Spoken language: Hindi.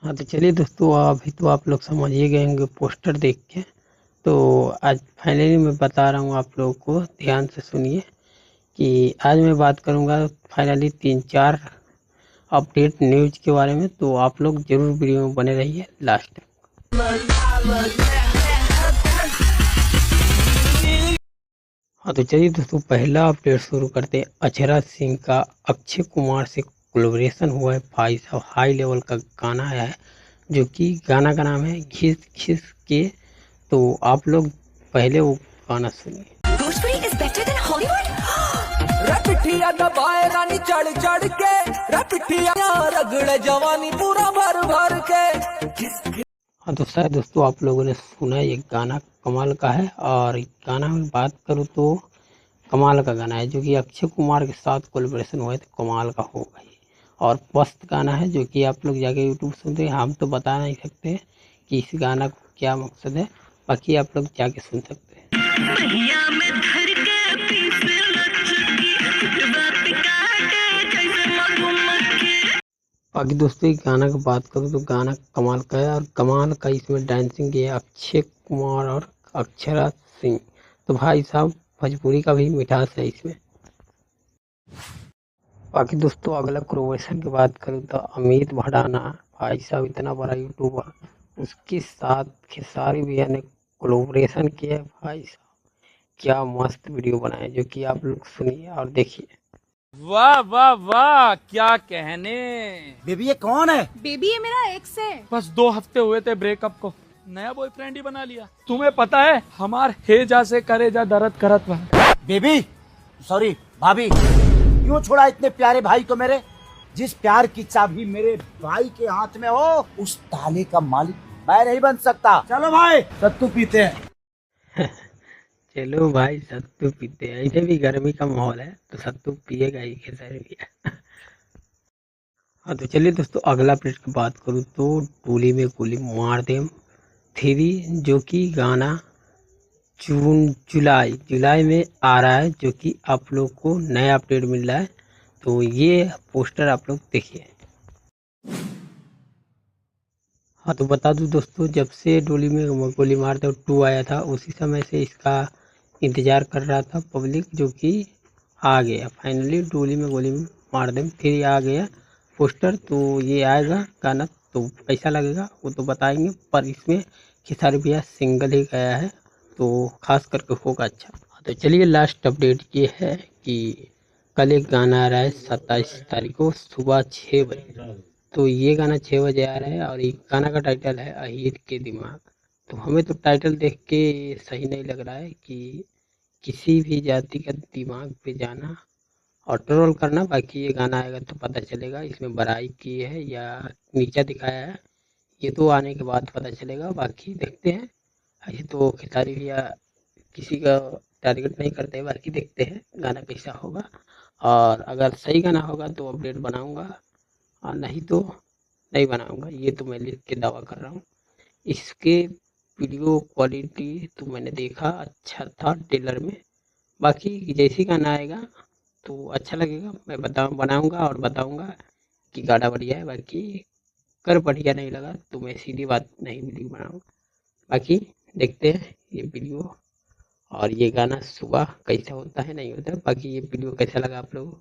हाँ, तो चलिए दोस्तों, अभी तो आप लोग समझ ही गए होंगे पोस्टर देख के। तो आज फाइनली मैं बता रहा हूँ आप लोगों को, ध्यान से सुनिए कि आज मैं बात करूँगा फाइनली 3-4 अपडेट न्यूज़ के बारे में। तो आप लोग ज़रूर वीडियो में बने रहिए लास्ट तक। हाँ, तो चलिए दोस्तों, पहला अपडेट शुरू करते हैं। अक्षरा सिंह का अक्षय कुमार से कोलैबोरेशन हुआ है। भाई साहब, हाई लेवल का गाना आया है, जो कि गाना का नाम है घिस घिस के। तो आप लोग पहले वो गाना सुनिए। Bhojpuri is better than Hollywood. पिठिया दबाए रानी चढ़ चढ़ के, पिठिया रगड़े जवानी पूरा भर भर के। हाँ, तो शायद दोस्तों आप लोगों ने सुना है, ये गाना कमाल का है। और गाना में बात करूँ तो कमाल का गाना है, जो कि अक्षय कुमार के साथ कोलैबोरेशन हुआ है, तो कमाल का होगा ये। और मस्त गाना है, जो कि आप लोग जाके यूट्यूब सुनते हैं। हम तो बता नहीं सकते कि इस गाना को क्या मकसद है, बाकी आप लोग जाके सुन सकते हैं। बाकी दोस्तों, इस गाना की बात करूँ तो गाना कमाल का है, और कमाल का इसमें डांसिंग किया है अक्षय कुमार और अक्षरा सिंह। तो भाई साहब, भोजपुरी का भी मिठास है इसमें। बाकी दोस्तों, अगला कोलैबोरेशन की बात करूँ तो अमित भड़ाना, भाई साहब इतना बड़ा यूट्यूबर, उसके साथ खेसारी भैया ने कोलैबोरेशन किया है। भाई साहब क्या मस्त वीडियो बनाए, जो कि आप लोग सुनिए और देखिए। वाह वाह वाह, क्या कहने। बेबी ये कौन है? बेबी ये मेरा एक्स है। बस 2 हफ्ते हुए थे ब्रेकअप को, नया बॉयफ्रेंड ही बना लिया। तुम्हें पता है हमार हेजा से करेजा दर्द करत बा। बेबी सॉरी भाभी, क्यों छोड़ा इतने प्यारे भाई को मेरे? जिस प्यार की चाबी मेरे भाई के हाथ में हो, उस ताले का मालिक मैं नहीं बन सकता। चलो भाई सत्तू पीते हैं। चलो भाई, सत्तू पीते हैं। ऐसे भी गर्मी का माहौल है, तो सत्तू पिएगा ही खेसारी भैया। हाँ, तो चलिए दोस्तों, अगला अपडेट की बात करूँ तो डोली में गोली मार देम 3, जो कि गाना जुलाई में आ रहा है, जो कि आप लोग को नया अपडेट मिल रहा है। तो ये पोस्टर आप लोग देखिए। हाँ, तो बता दूं दोस्तों, जब से डोली में गोली मार दो 2 आया था, उसी समय से इसका इंतज़ार कर रहा था पब्लिक, जो कि आ गया फाइनली। डोली में गोली मार दे 3 आ गया पोस्टर। तो ये आएगा गाना, तो कैसा लगेगा वो तो बताएंगे, पर इसमें खेसारी भैया सिंगल ही गया है, तो खास करके होगा अच्छा। हाँ, तो चलिए लास्ट अपडेट ये है कि कल एक गाना आ रहा है 27 तारीख को सुबह 6 बजे। तो ये गाना 6 बजे आ रहा है, और ये गाना का टाइटल है अहीर के दिमाग। तो हमें तो टाइटल देख के सही नहीं लग रहा है कि किसी भी जाति का दिमाग पे जाना और ट्रोल करना। बाकी ये गाना आएगा तो पता चलेगा इसमें बड़ाई की है या नीचा दिखाया है, ये तो आने के बाद पता चलेगा। बाकी देखते हैं, ये तो खिलाड़ी भैया किसी का टारगेट नहीं करते, बाकी देखते हैं गाना कैसा होगा। और अगर सही गाना होगा तो अपडेट बनाऊंगा, और नहीं तो नहीं बनाऊंगा, ये तो मैं लिख के दावा कर रहा हूँ। इसके वीडियो क्वालिटी तो मैंने देखा अच्छा था ट्रेलर में। बाकी जैसी गाना आएगा तो अच्छा लगेगा, मैं बनाऊंगा और बताऊंगा कि गाना बढ़िया है। बाकी कर बढ़िया नहीं लगा तो मैं सीधी बात नहीं वीडियो बनाऊंगा। बाकी देखते हैं ये वीडियो और ये गाना सुबह कैसा होता है नहीं होता है। बाकी ये वीडियो कैसा लगा आप लोगों को